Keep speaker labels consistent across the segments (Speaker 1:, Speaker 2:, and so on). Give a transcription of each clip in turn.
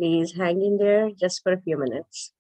Speaker 1: Please hang in there just for a few minutes.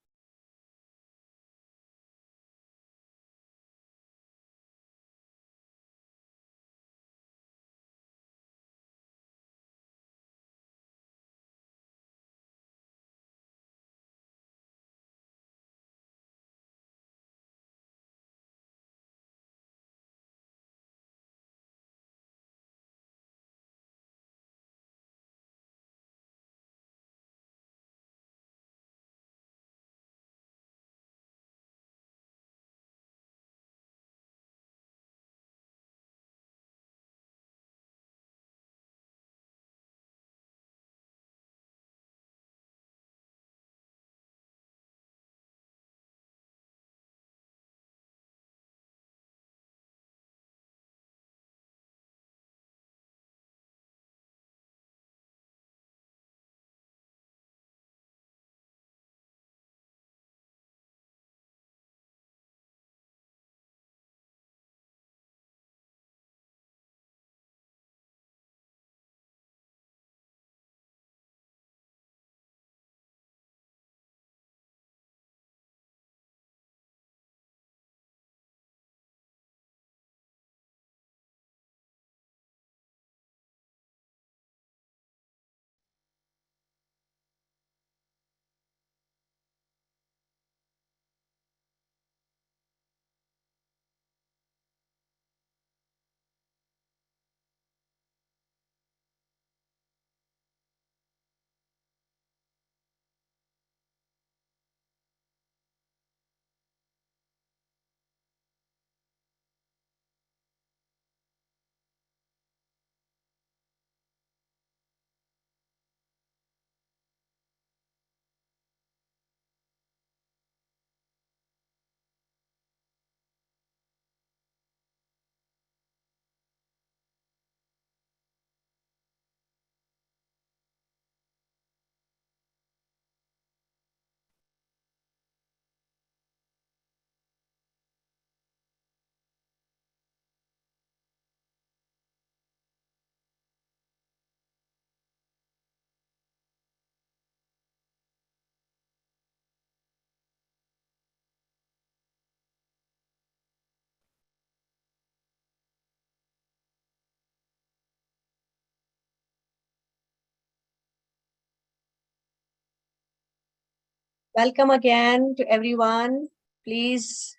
Speaker 1: Welcome again to everyone. Please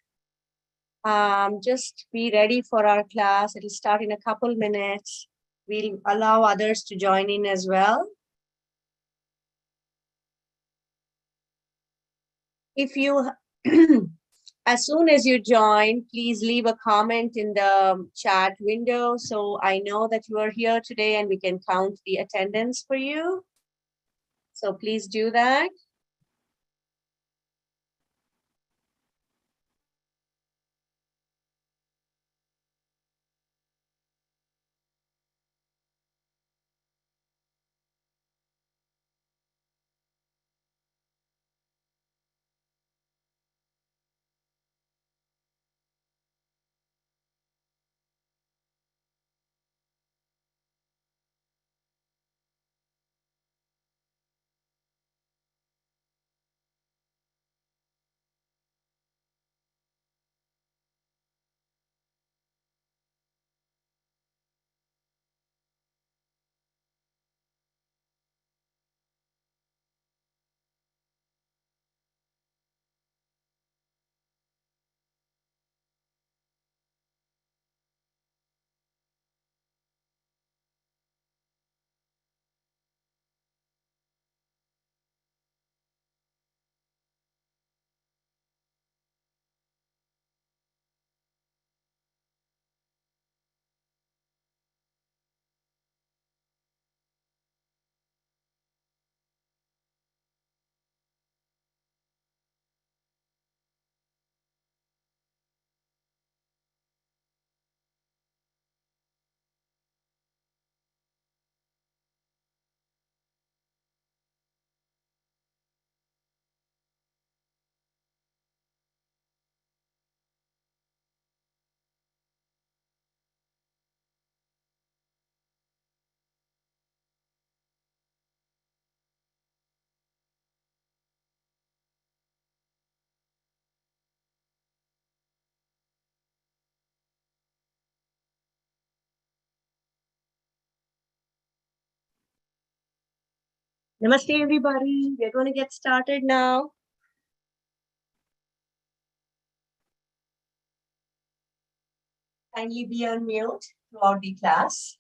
Speaker 1: just be ready for our class. It'll start in a couple minutes. We'll allow others to join in as well. If you, as soon as you join, please leave a comment in the chat window so I know that you are here today and we can count the attendance for you. So please do that. Namaste, everybody. We're going to get started now. Kindly be on mute throughout the class.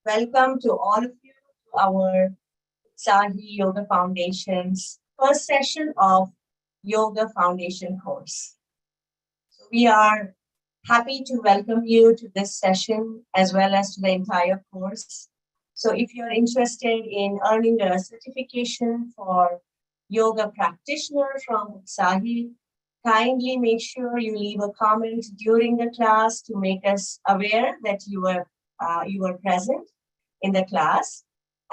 Speaker 1: Welcome to all of you to our Utsahi Yoga Foundation's first session of Yoga Foundation course. So we are happy to welcome you to this session as well as to the entire course. So if you're interested in earning a certification for yoga practitioner from Utsahi, kindly make sure you leave a comment during the class to make us aware that you were present in the class.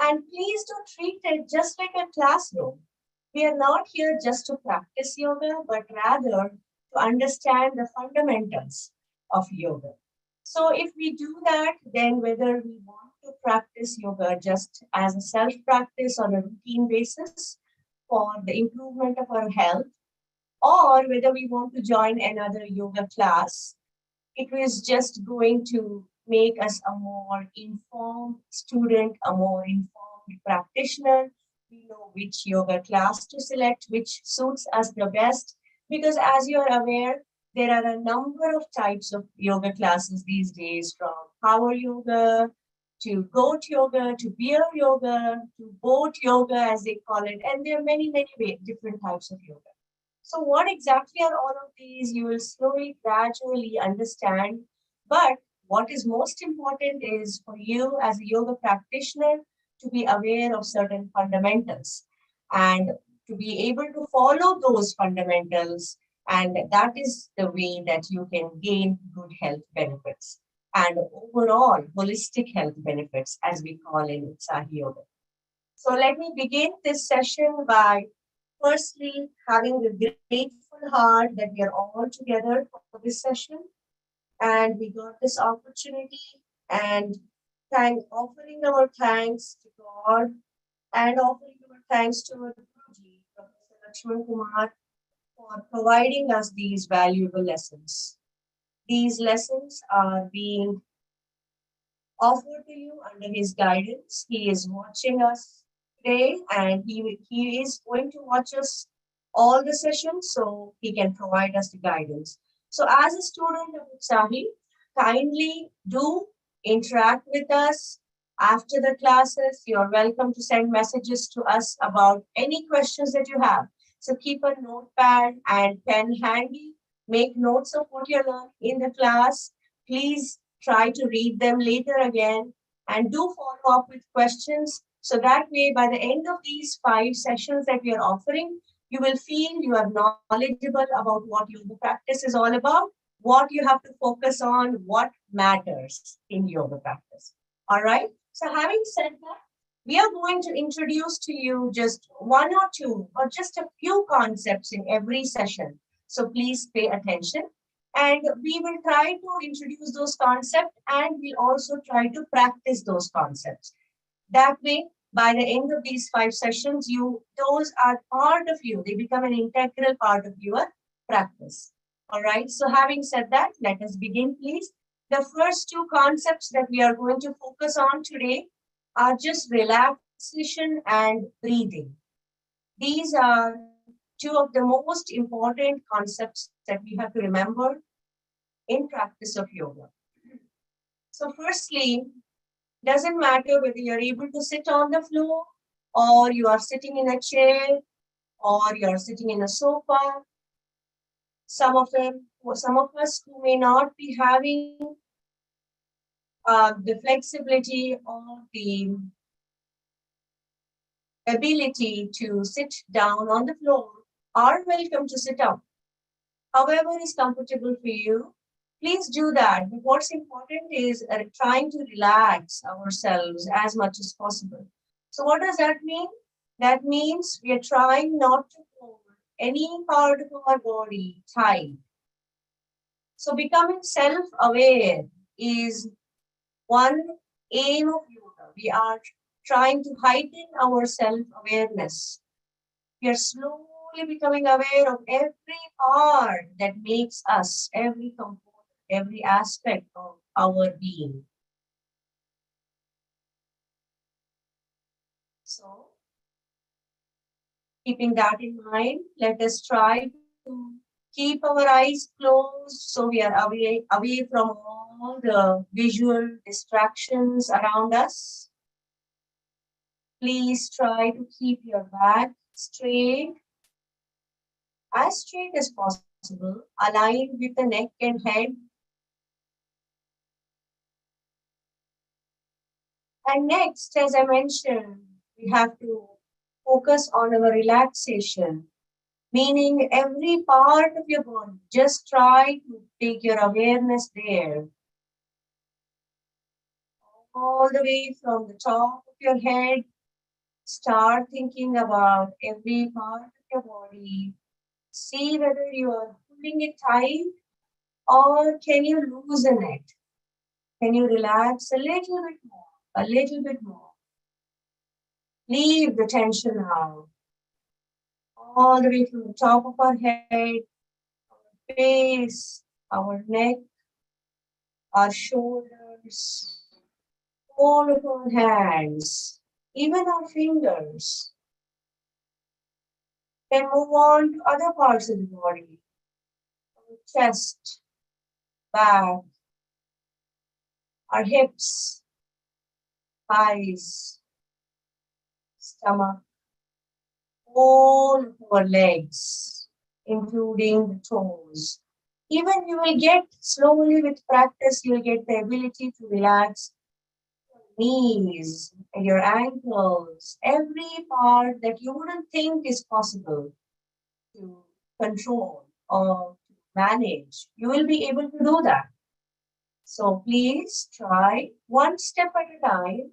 Speaker 1: And please don't treat it just like a classroom. We are not here just to practice yoga, but rather to understand the fundamentals of yoga. So if we do that, then whether we want to practice yoga just as a self-practice on a routine basis for the improvement of our health, or whether we want to join another yoga class, it was just going to make us a more informed student, a more informed practitioner. We know which yoga class to select, which suits us the best. Because as you're aware, there are a number of types of yoga classes these days, from power yoga to goat yoga to beer yoga to boat yoga, as they call it. And there are many, many different types of yoga. So, what exactly are all of these? You will slowly, gradually understand. But what is most important is for you as a yoga practitioner to be aware of certain fundamentals and to be able to follow those fundamentals. And that is the way that you can gain good health benefits and overall holistic health benefits, as we call in Utsahi Yoga. So, let me begin this session by firstly having a grateful heart that we are all together for this session and we got this opportunity, and offering our thanks to God and offering our thanks to our Guruji, Professor Lakshman Kumar, for providing us these valuable lessons. These lessons are being offered to you under his guidance. He is watching us today and he is going to watch us all the sessions so he can provide us the guidance. So as a student of Utsahi, kindly do interact with us after the classes. You're welcome to send messages to us about any questions that you have. So keep a notepad and pen handy. Make notes of what you learned in the class. Please try to read them later again and do follow up with questions. So that way, by the end of these 5 sessions that we are offering, you will feel you are knowledgeable about what yoga practice is all about, what you have to focus on, what matters in yoga practice. All right. So having said that, we are going to introduce to you just one or two or just a few concepts in every session. So please pay attention. And we will try to introduce those concepts and we'll also try to practice those concepts. That way, by the end of these 5 sessions, those are part of you. They become an integral part of your practice. All right. So having said that, let us begin, please. The first two concepts that we are going to focus on today are just relaxation and breathing. These are two of the most important concepts that we have to remember in practice of yoga. So firstly, doesn't matter whether you're able to sit on the floor or you are sitting in a chair or you're sitting in a sofa. Some of us who may not be having the flexibility or the ability to sit down on the floor are welcome to sit up. However is comfortable for you, please do that. But what's important is trying to relax ourselves as much as possible. So what does that mean? That means we are trying not to hold any part of our body tight. So becoming self-aware is one aim of yoga. We are trying to heighten our self-awareness. We are slowly slowly becoming aware of every part that makes us, every component, every aspect of our being. So, keeping that in mind, let us try to keep our eyes closed so we are away from all the visual distractions around us. Please try to keep your back straight as possible, aligned with the neck and head. And next, as I mentioned, we have to focus on our relaxation, meaning every part of your body. Just try to take your awareness there, all the way from the top of your head. Start thinking about every part of your body. See whether you are pulling it tight or can you loosen it? Can you relax a little bit more? A little bit more. Leave the tension out. All the way from the top of our head, our face, our neck, our shoulders, all of our hands, even our fingers. Then move on to other parts of the body, our chest, back, our hips, thighs, stomach, all of our legs, including the toes. Even you will get slowly with practice, you'll get the ability to relax knees, your ankles, every part that you wouldn't think is possible to control or to manage. You will be able to do that. So please try one step at a time.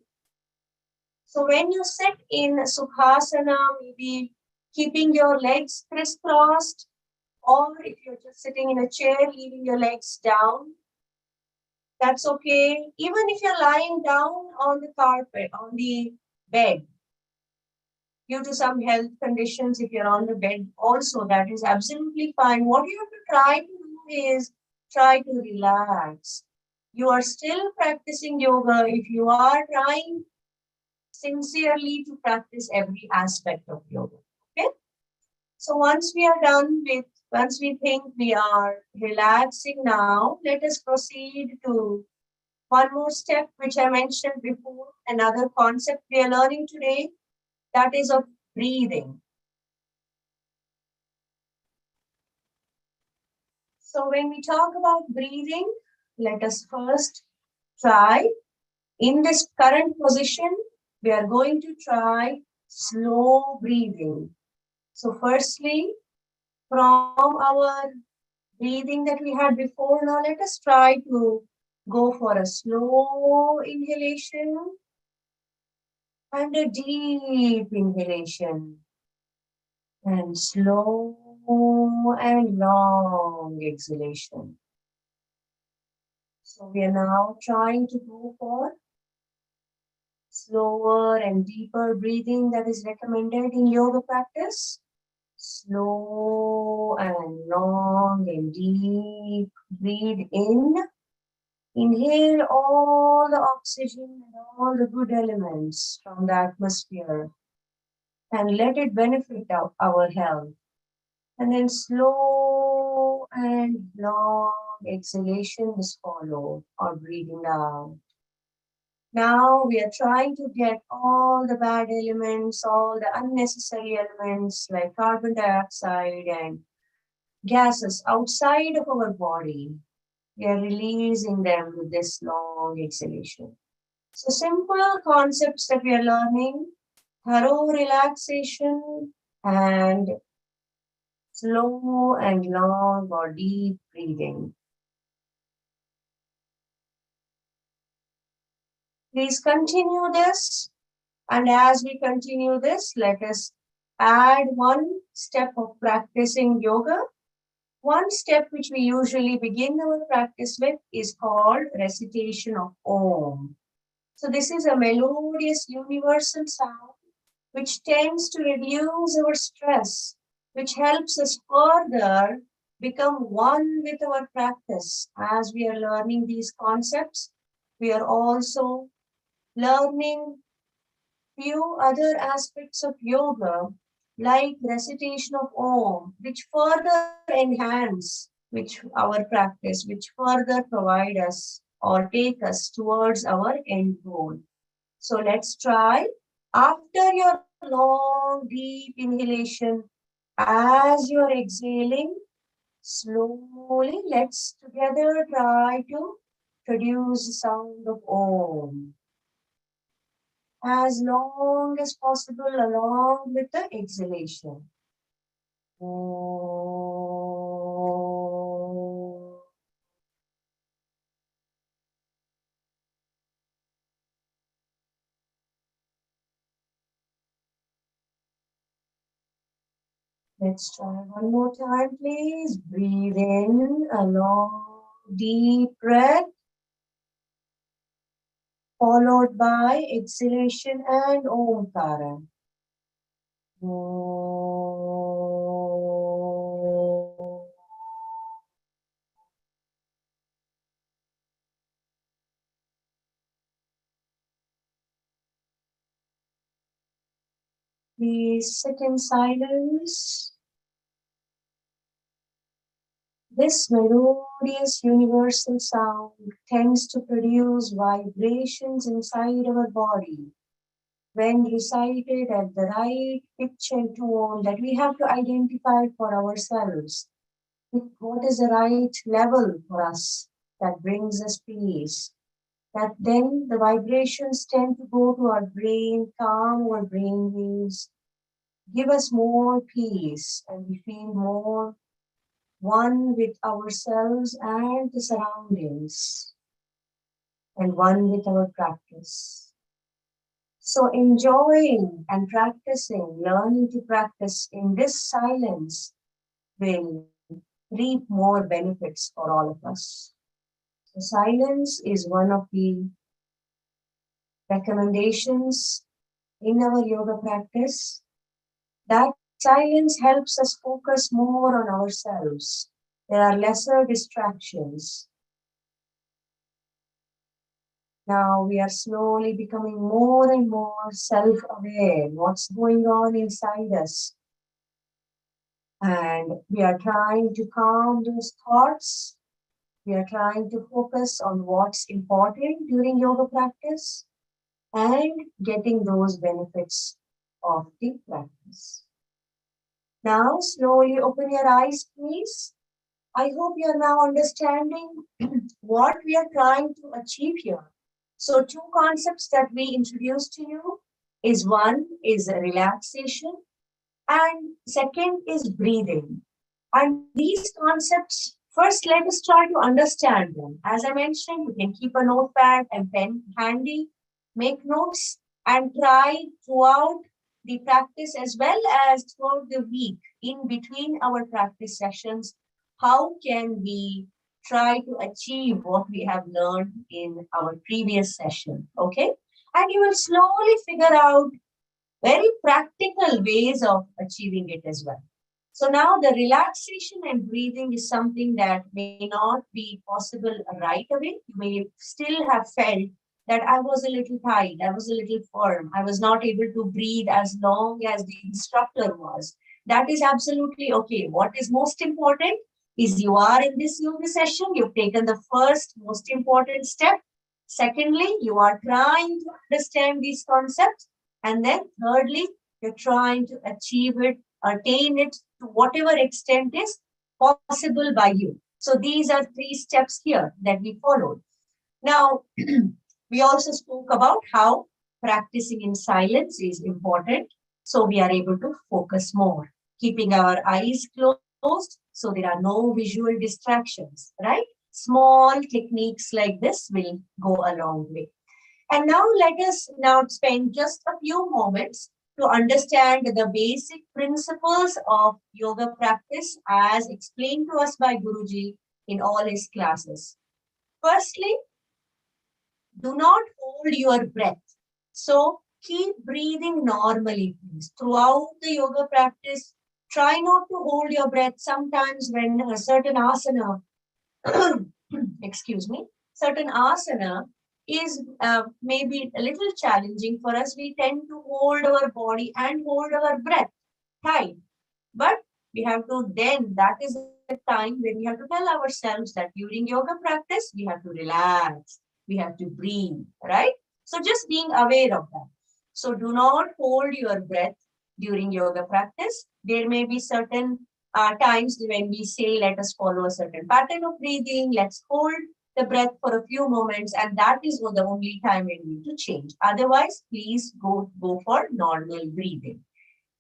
Speaker 1: So when you sit in Sukhasana, maybe keeping your legs crisscrossed, or if you're just sitting in a chair, leaving your legs down, that's okay. Even if you're lying down on the carpet, on the bed, due to some health conditions, if you're on the bed also, that is absolutely fine. What you have to try to do is try to relax. You are still practicing yoga if you are trying sincerely to practice every aspect of yoga. Okay? So once we think we are relaxing now, let us proceed to one more step, which I mentioned before, another concept we are learning today, that is of breathing. So when we talk about breathing, let us first try, in this current position, we are going to try slow breathing. So firstly, from our breathing that we had before, now let us try to go for a slow inhalation and a deep inhalation and slow and long exhalation. So we are now trying to go for slower and deeper breathing that is recommended in yoga practice. Slow and long and deep. Breathe in. Inhale all the oxygen and all the good elements from the atmosphere and let it benefit our health. And then slow and long exhalation is followed, or breathing out. Now we are trying to get all the bad elements, all the unnecessary elements like carbon dioxide and gases outside of our body. We are releasing them with this long exhalation. So simple concepts that we are learning, thorough relaxation and slow and long or deep breathing. Please continue this. And as we continue this, let us add one step of practicing yoga. One step which we usually begin our practice with is called Recitation of Om. So this is a melodious universal sound which tends to reduce our stress, which helps us further become one with our practice. As we are learning these concepts, we are also learning few other aspects of yoga, like recitation of Om, which further enhance our practice, which further provide us or take us towards our end goal. So let's try. After your long, deep inhalation, as you're exhaling, slowly let's together try to produce the sound of Om as long as possible along with the exhalation. Let's try one more time, please. Breathe in a long, deep breath, followed by exhalation and Omkara. Please sit in silence. This melodious universal sound tends to produce vibrations inside our body. When recited at the right pitch and tone that we have to identify for ourselves, what is the right level for us that brings us peace. That then the vibrations tend to go to our brain, calm our brain waves, give us more peace, and we feel more one with ourselves and the surroundings, and one with our practice. So enjoying and practicing, learning to practice in this silence will reap more benefits for all of us. So silence is one of the recommendations in our yoga practice. That silence helps us focus more on ourselves. There are lesser distractions. Now we are slowly becoming more and more self-aware, what's going on inside us. And we are trying to calm those thoughts. We are trying to focus on what's important during yoga practice and getting those benefits of the practice. Now, slowly open your eyes, please. I hope you are now understanding what we are trying to achieve here. So, two concepts that we introduced to you is one is relaxation and second is breathing. And these concepts, first let us try to understand them. As I mentioned, you can keep a notepad and pen handy, make notes, and try throughout the practice as well as throughout the week in between our practice sessions. How can we try to achieve what we have learned in our previous session? Okay. And you will slowly figure out very practical ways of achieving it as well. So now the relaxation and breathing is something that may not be possible right away. You may still have felt that I was a little tight, I was a little firm, I was not able to breathe as long as the instructor was. That is absolutely okay. What is most important is you are in this yoga session, you've taken the first most important step. Secondly, you are trying to understand these concepts. And then thirdly, you're trying to achieve it, attain it to whatever extent is possible by you. So these are three steps here that we followed. Now, we also spoke about how practicing in silence is important. So we are able to focus more, keeping our eyes closed so there are no visual distractions, right? Small techniques like this will go a long way. And now let us now spend just a few moments to understand the basic principles of yoga practice as explained to us by Guruji in all his classes. Firstly, do not hold your breath. So keep breathing normally, please. Throughout the yoga practice, Try not to hold your breath. Sometimes when a certain asana, excuse me, certain asana is maybe a little challenging for us, we tend to hold our body and hold our breath tight. But we have to then, that is the time when we have to tell ourselves that during yoga practice, we have to relax, we have to breathe, right? So just being aware of that. So do not hold your breath during yoga practice. There may be certain times when we say, let us follow a certain pattern of breathing, let's hold the breath for a few moments, and that is the only time we need to change. Otherwise, please go for normal breathing.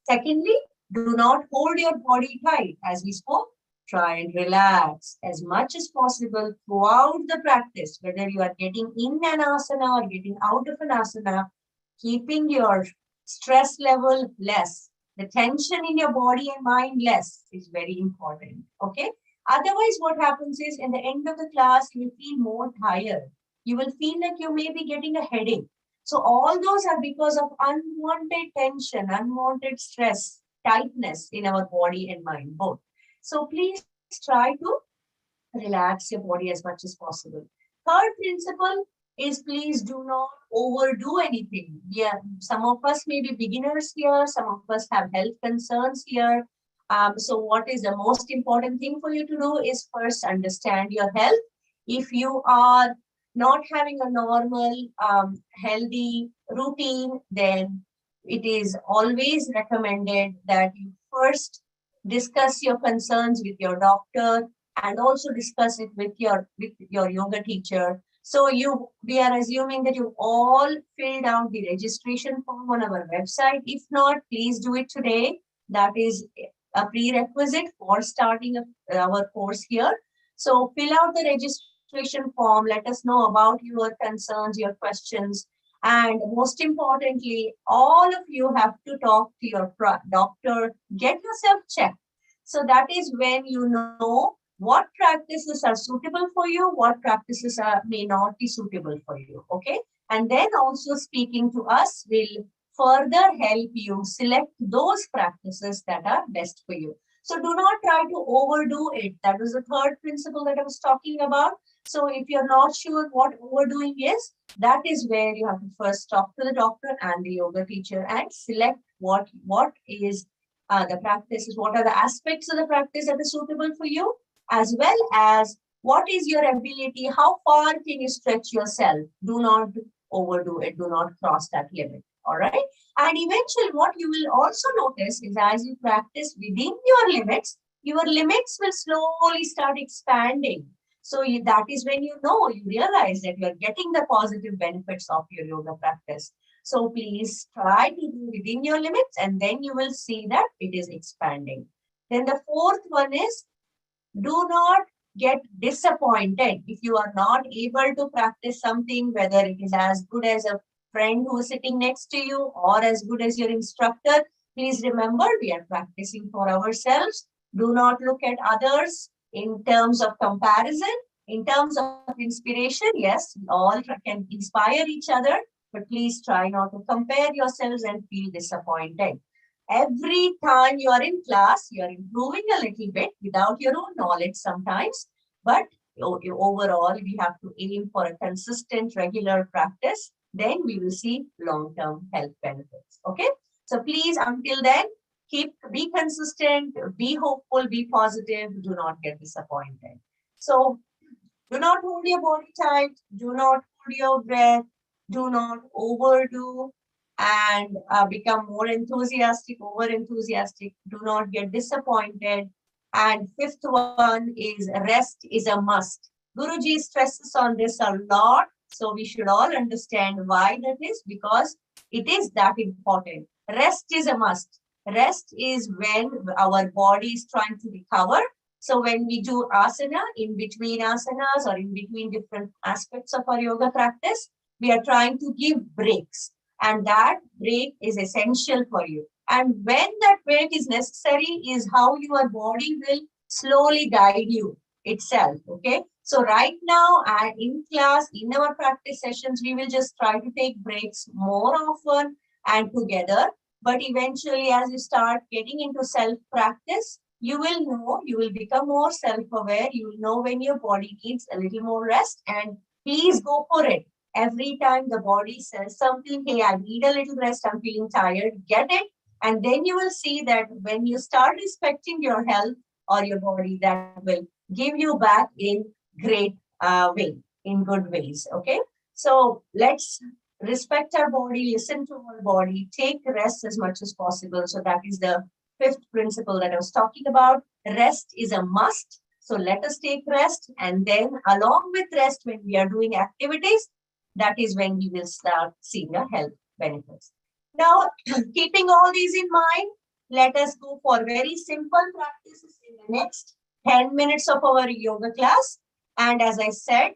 Speaker 1: Secondly, do not hold your body tight. As we spoke, try and relax as much as possible throughout the practice, whether you are getting in an asana or getting out of an asana, keeping your stress level less, the tension in your body and mind less is very important. Okay. Otherwise, what happens is in the end of the class, you will feel more tired. You will feel like you may be getting a headache. So all those are because of unwanted tension, unwanted stress, tightness in our body and mind both. So please try to relax your body as much as possible. Third principle is please do not overdo anything. Yeah, some of us may be beginners here, some of us have health concerns here. So what is the most important thing for you to do is first understand your health. If you are not having a normal, healthy routine, then it is always recommended that you first discuss your concerns with your doctor and also discuss it with your yoga teacher. So we are assuming that you all filled out the registration form on our website. If not, please do it today. That is a prerequisite for starting our course here. So fill out the registration form. Let us know about your concerns, your questions. And most importantly, all of you have to talk to your doctor, get yourself checked. So that is when you know what practices are suitable for you, what practices may not be suitable for you. Okay. And then also speaking to us will further help you select those practices that are best for you. So do not try to overdo it. That was the third principle that I was talking about. So if you're not sure what overdoing is, that is where you have to first talk to the doctor and the yoga teacher and select what is the practices, what are the aspects of the practice that is suitable for you, as well as what is your ability, how far can you stretch yourself. Do not overdo it, do not cross that limit. All right. And eventually, what you will also notice is as you practice within your limits will slowly start expanding. So that is when you realize that you are getting the positive benefits of your yoga practice. So please try to do within your limits, and then you will see that it is expanding. Then the fourth one is do not get disappointed if you are not able to practice something, whether it is as good as a friend who is sitting next to you or as good as your instructor. Please remember, we are practicing for ourselves. Do not look at others in terms of comparison. In terms of inspiration, yes, we all can inspire each other, but please try not to compare yourselves and feel disappointed. Every time you are in class, you are improving a little bit without your own knowledge sometimes. But overall, we have to aim for a consistent, regular practice. Then we will see long-term health benefits. Okay. So please, until then, be consistent, be hopeful, be positive. Do not get disappointed. So do not hold your body tight. Do not hold your breath. Do not overdo and become more enthusiastic, over enthusiastic. Do not get disappointed. And fifth one is rest is a must. Guruji stresses on this a lot. So we should all understand why that is, because it is that important. Rest is a must. Rest is when our body is trying to recover. So when we do asana, in between asanas or in between different aspects of our yoga practice, we are trying to give breaks. And that break is essential for you. And when that break is necessary is how your body will slowly guide you itself. Okay. So right now in class, in our practice sessions, we will just try to take breaks more often and together. But eventually, as you start getting into self-practice, you will know, you will become more self-aware. You will know when your body needs a little more rest, and please go for it. Every time the body says something, hey, I need a little rest, I'm feeling tired, get it. And then you will see that when you start respecting your health or your body, that will give you back in great way, in good ways. Okay. So let's respect our body, listen to our body, take rest as much as possible. So that is the fifth principle that I was talking about. Rest is a must. So let us take rest. And then along with rest, when we are doing activities, that is when we will start seeing the health benefits. Now, keeping all these in mind, let us go for very simple practices in the next 10 minutes of our yoga class. And as I said,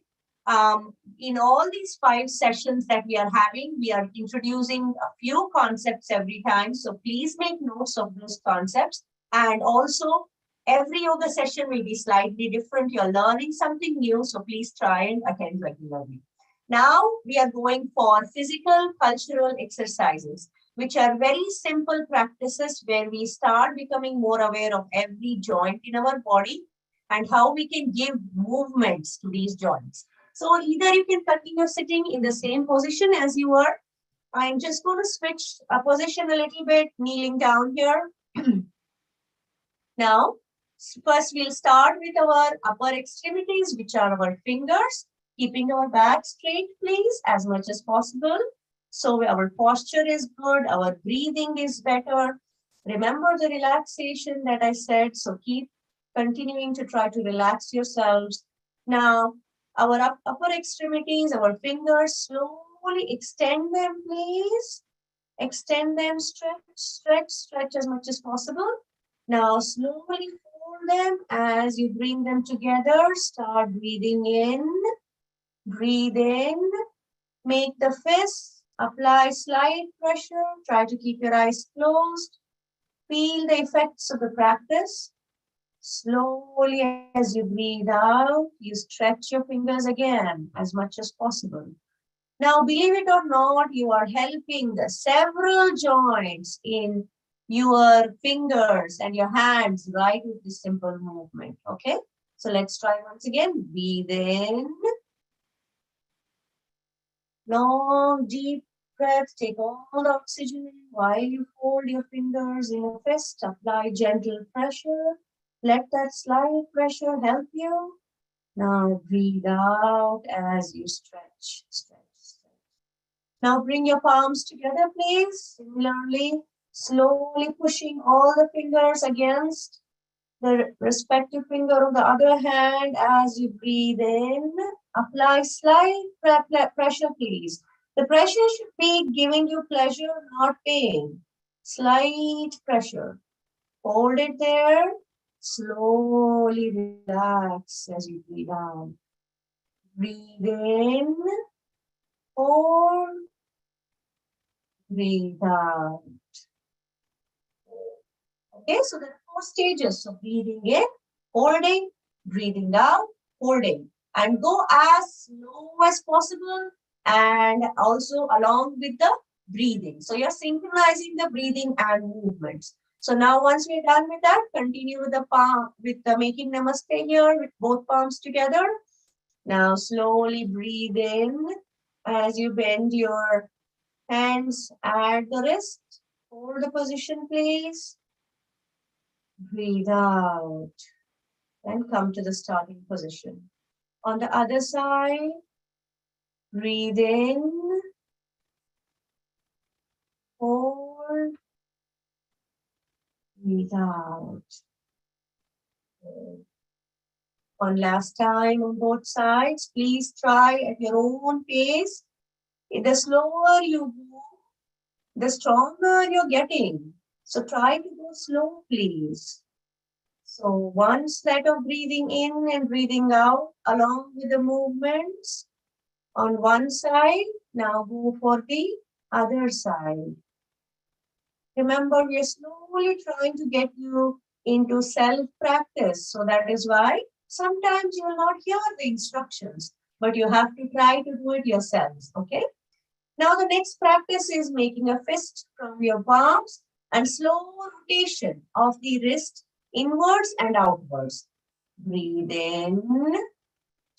Speaker 1: in all these 5 sessions that we are having, we are introducing a few concepts every time. So please make notes of those concepts. And also, every yoga session will be slightly different. You're learning something new, so please try and attend regularly. Now, we are going for physical cultural exercises, which are very simple practices where we start becoming more aware of every joint in our body and how we can give movements to these joints. So either you can continue sitting in the same position as you were. I'm just going to switch a position a little bit, kneeling down here. Now, first we'll start with our upper extremities, which are our fingers, keeping our back straight, please, as much as possible. So our posture is good, our breathing is better. Remember the relaxation that I said, so keep continuing to try to relax yourselves. Now, our upper extremities, our fingers, slowly extend them, please. Extend them, stretch as much as possible. Now, slowly fold them as you bring them together. Start breathing in, breathe in, make the fists, apply slight pressure. Try to keep your eyes closed. Feel the effects of the practice. Slowly, as you breathe out, you stretch your fingers again as much as possible. Now, believe it or not, you are helping the several joints in your fingers and your hands right with this simple movement. Okay, so let's try once again. Breathe in. Long, deep breath. Take all the oxygen in while you fold your fingers in a fist. Apply gentle pressure. Let that slight pressure help you. Now breathe out as you stretch. Now bring your palms together, please. Similarly, slowly pushing all the fingers against the respective finger of the other hand as you breathe in. Apply slight pressure, please. The pressure should be giving you pleasure, not pain. Slight pressure. Hold it there. Slowly relax as you breathe out. Breathe in. Hold. Breathe out. Okay, so there are 4 stages. So breathing in, holding, breathing out, holding. And go as slow as possible and also along with the breathing. So you're synchronizing the breathing and movements. So now once we're done with that, continue with the palm, with the making namaste here with both palms together. Now slowly breathe in as you bend your hands at the wrist. Hold the position, please. Breathe out and come to the starting position. On the other side, breathe in, hold, breathe out. One last time on both sides. Please try at your own pace. The slower you go, the stronger you're getting. So try to go slow, please. So one set of breathing in and breathing out along with the movements on one side. Now go for the other side. Remember, we are slowly trying to get you into self-practice. So that is why sometimes you will not hear the instructions, but you have to try to do it yourselves. Okay. Now the next practice is making a fist from your palms and slow rotation of the wrist inwards and outwards. Breathe in.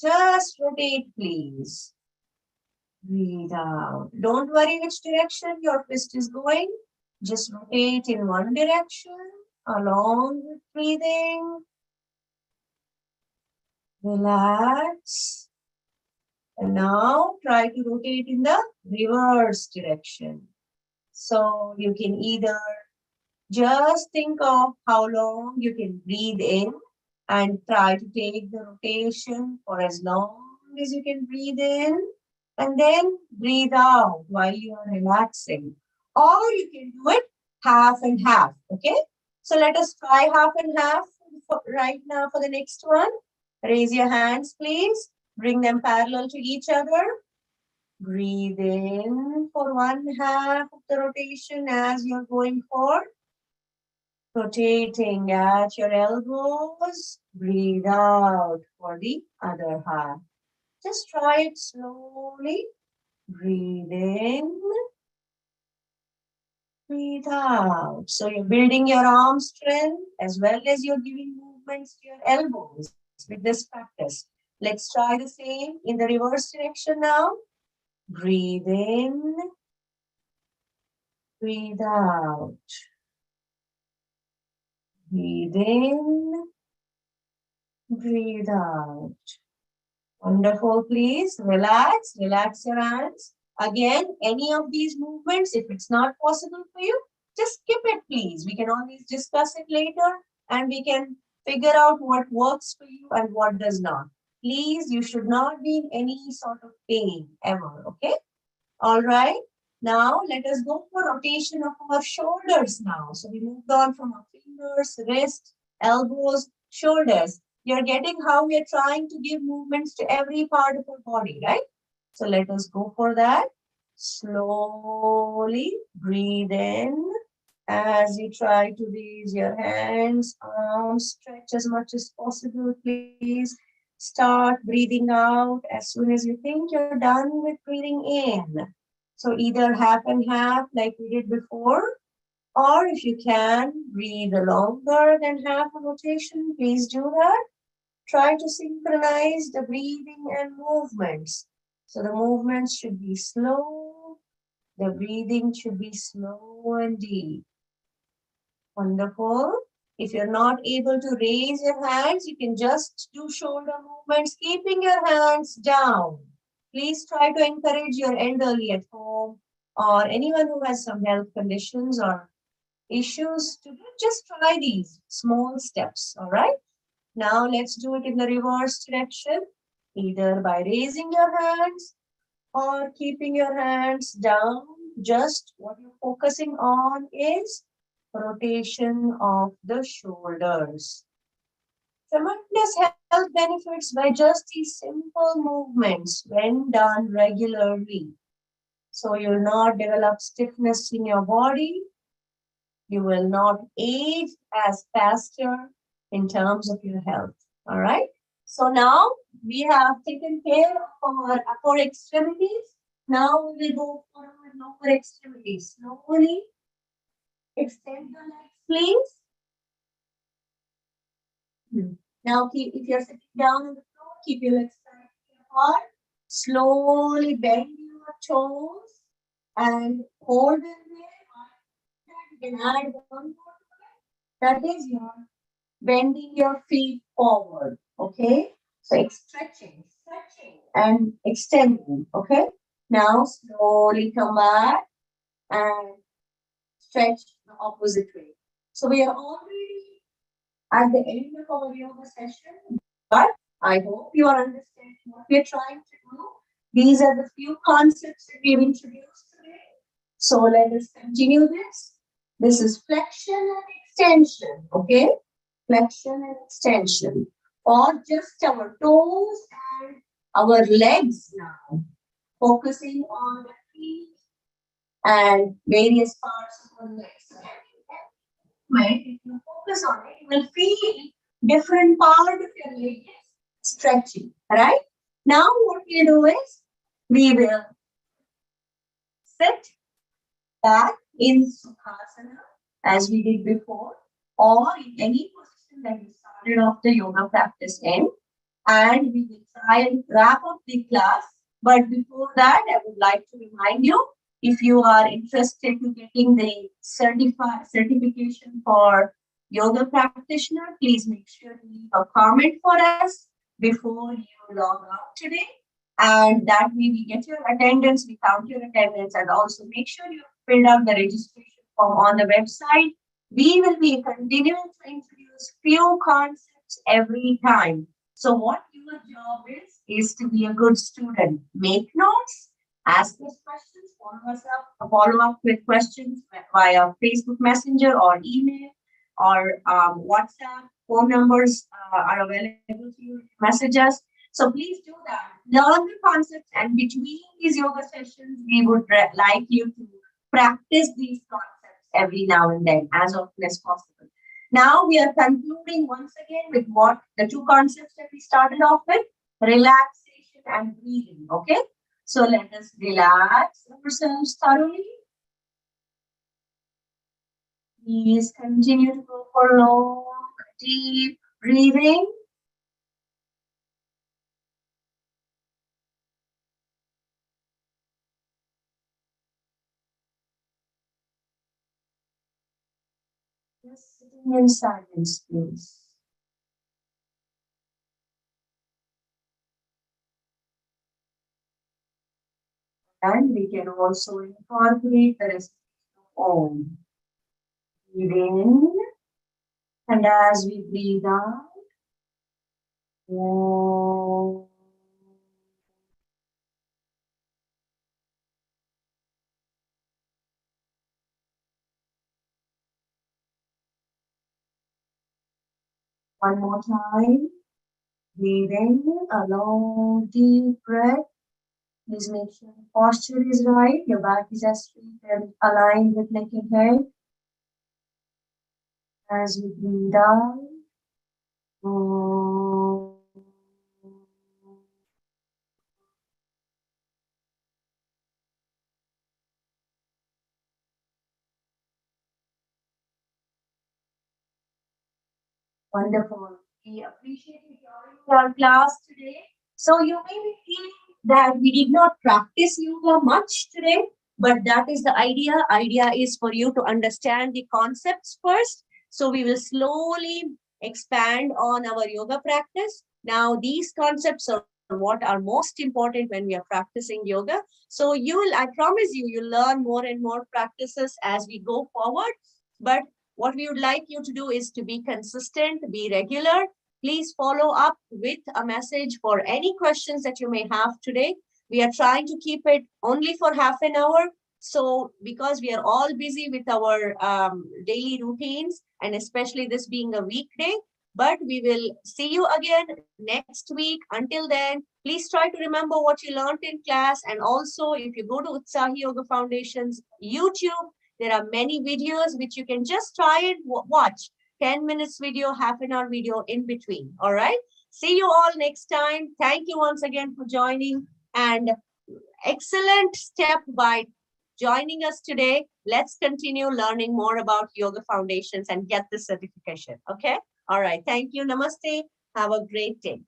Speaker 1: Just rotate, please. Breathe out. Don't worry which direction your fist is going. Just rotate in one direction along with breathing. Relax. And now try to rotate in the reverse direction. So you can either just think of how long you can breathe in and try to take the rotation for as long as you can breathe in, and then breathe out while you are relaxing. Or you can do it half and half, okay? So let us try half and half right now for the next one. Raise your hands, please. Bring them parallel to each other. Breathe in for one half of the rotation as you're going for. Rotating at your elbows. Breathe out for the other half. Just try it slowly. Breathe in. Breathe out. So you're building your arm strength as well as you're giving movements to your elbows with this practice. Let's try the same in the reverse direction now. Breathe in. Breathe out. Breathe in. Breathe out. Wonderful. Please relax. Relax your hands. Again, any of these movements, if it's not possible for you, just skip it, please. We can always discuss it later and we can figure out what works for you and what does not. Please, you should not be in any sort of pain ever, okay? All right. Now, let us go for rotation of our shoulders now. So we moved on from our fingers, wrists, elbows, shoulders. You're getting how we are trying to give movements to every part of our body, right? So let us go for that. Slowly breathe in as you try to raise your hands, arms, stretch as much as possible, please. Start breathing out as soon as you think you're done with breathing in. So either half and half like we did before, or if you can breathe longer than half a rotation, please do that. Try to synchronize the breathing and movements. So the movements should be slow. The breathing should be slow and deep. Wonderful. If you're not able to raise your hands, you can just do shoulder movements, keeping your hands down. Please try to encourage your elderly at home or anyone who has some health conditions or issues to just try these small steps, all right? Now let's do it in the reverse direction, either by raising your hands or keeping your hands down. Just what you're focusing on is rotation of the shoulders. Tremendous health benefits by just these simple movements when done regularly. So you'll not develop stiffness in your body. You will not age as faster in terms of your health. All right. So now we have taken care of our upper extremities. Now we will go for our lower extremities. Slowly extend your legs, please. Now, if you're sitting down on the floor, keep your legs slightly apart. Slowly bend your toes and hold them there. You can add one more to it. That is your bending your feet forward. Okay? So it's stretching and extending. Okay? Now, slowly come back and stretch the opposite way. So we are already at the end of our yoga session, but I hope you are understanding what we are trying to do. These are the few concepts that we have introduced today. So let us continue this. This is flexion and extension, okay? Flexion and extension. Or just our toes and our legs now. Focusing on the feet and various parts of our legs. If you focus on it, you will feel different part of your leg stretching. Right? Now what we do is we will sit back in Sukhasana as we did before, or in any position that we started off the yoga practice in. And we will try and wrap up the class. But before that, I would like to remind you, if you are interested in getting the certification for yoga practitioner, please make sure to leave a comment for us before you log out today. And that way we get your attendance, we count your attendance, and also make sure you fill out the registration form on the website. We will be continuing to introduce few concepts every time. So what your job is to be a good student. Make notes, ask us questions, follow up with questions via Facebook Messenger or email or WhatsApp. Phone numbers are available to you to message us. So please do that. Learn the concepts, and between these yoga sessions, we would like you to practice these concepts every now and then, as often as possible. Now we are concluding once again with what the two concepts that we started off with, relaxation and breathing. Okay, so let us relax ourselves thoroughly. Please continue to go for long, deep breathing. Just sitting in silence, please. And we can also incorporate the recitation of Om. Breathe in, and as we breathe out, Om. One more time. Breathe in, a long, deep breath. Please make sure the posture is right. Your back is as straight and aligned with neck and head. As we breathe out, wonderful. We appreciate you joining our class today. So you may be feeling that we did not practice yoga much today, but that is the idea. Idea is for you to understand the concepts first. So we will slowly expand on our yoga practice. Now these concepts are what are most important when we are practicing yoga. So you will, I promise you, you'll learn more and more practices as we go forward. But what we would like you to do is to be consistent, be regular. Please follow up with a message for any questions that you may have today. We are trying to keep it only for half an hour. So because we are all busy with our daily routines, and especially this being a weekday, but we will see you again next week. Until then, please try to remember what you learned in class. And also, if you go to Utsahi Yoga Foundation's YouTube, there are many videos which you can just try and watch. 10 minutes video, half an hour video in between. All right. See you all next time. Thank you once again for joining, and excellent step by joining us today. Let's continue learning more about yoga foundations and get the certification. Okay. All right. Thank you. Namaste. Have a great day.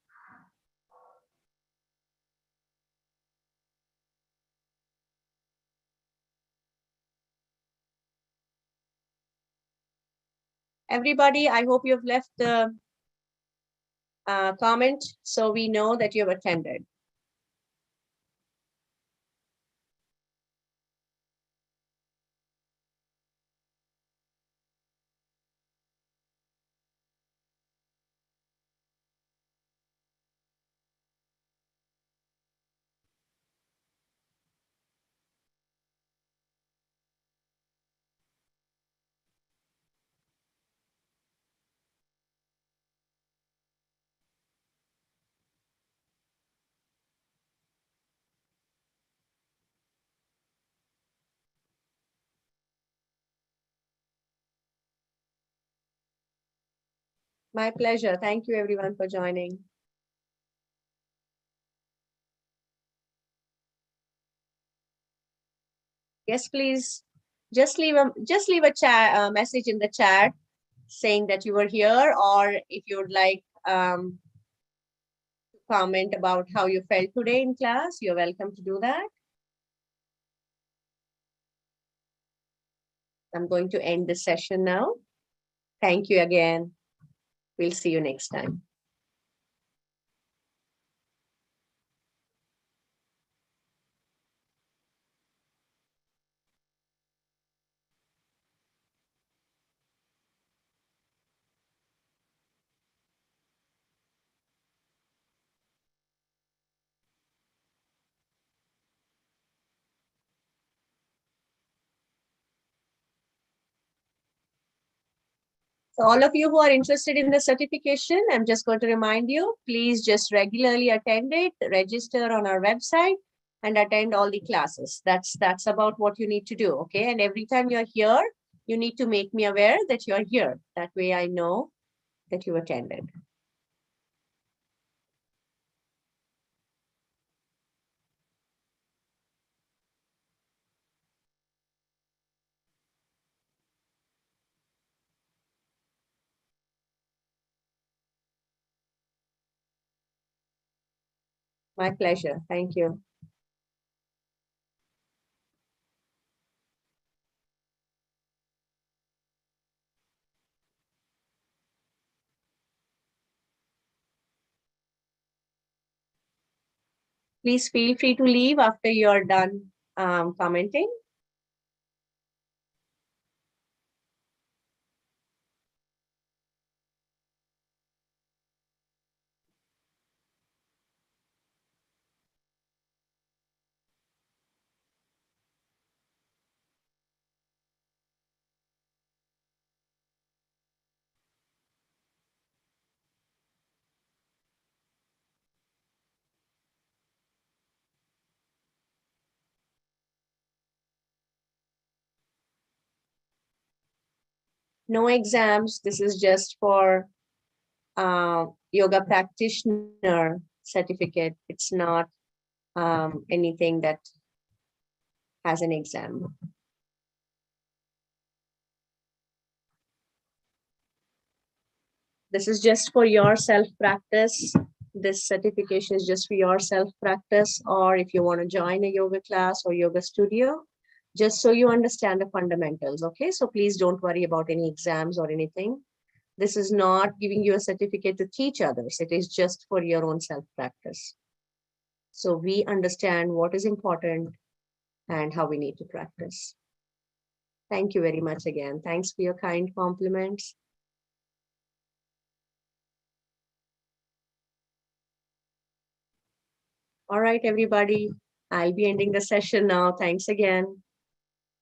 Speaker 1: Everybody, I hope you've left the comment so we know that you've attended. My pleasure. Thank you everyone for joining. Yes, please. Just leave a chat message in the chat saying that you were here, or if you would like to comment about how you felt today in class, you're welcome to do that. I'm going to end the session now. Thank you again. We'll see you next time. So all of you who are interested in the certification, I'm just going to remind you, please just regularly attend it, register on our website and attend all the classes. That's about what you need to do, okay? And every time you're here, you need to make me aware that you're here. That way I know that you attended. My pleasure. Thank you. Please feel free to leave after you're done commenting. No exams. This is just for yoga practitioner certificate. It's not anything that has an exam. This is just for your self practice. This certification is just for your self practice, or if you want to join a yoga class or yoga studio, just so you understand the fundamentals. Okay, so please don't worry about any exams or anything. This is not giving you a certificate to teach others. It is just for your own self practice. So we understand what is important and how we need to practice. Thank you very much again. Thanks for your kind compliments. All right, everybody. I'll be ending the session now. Thanks again.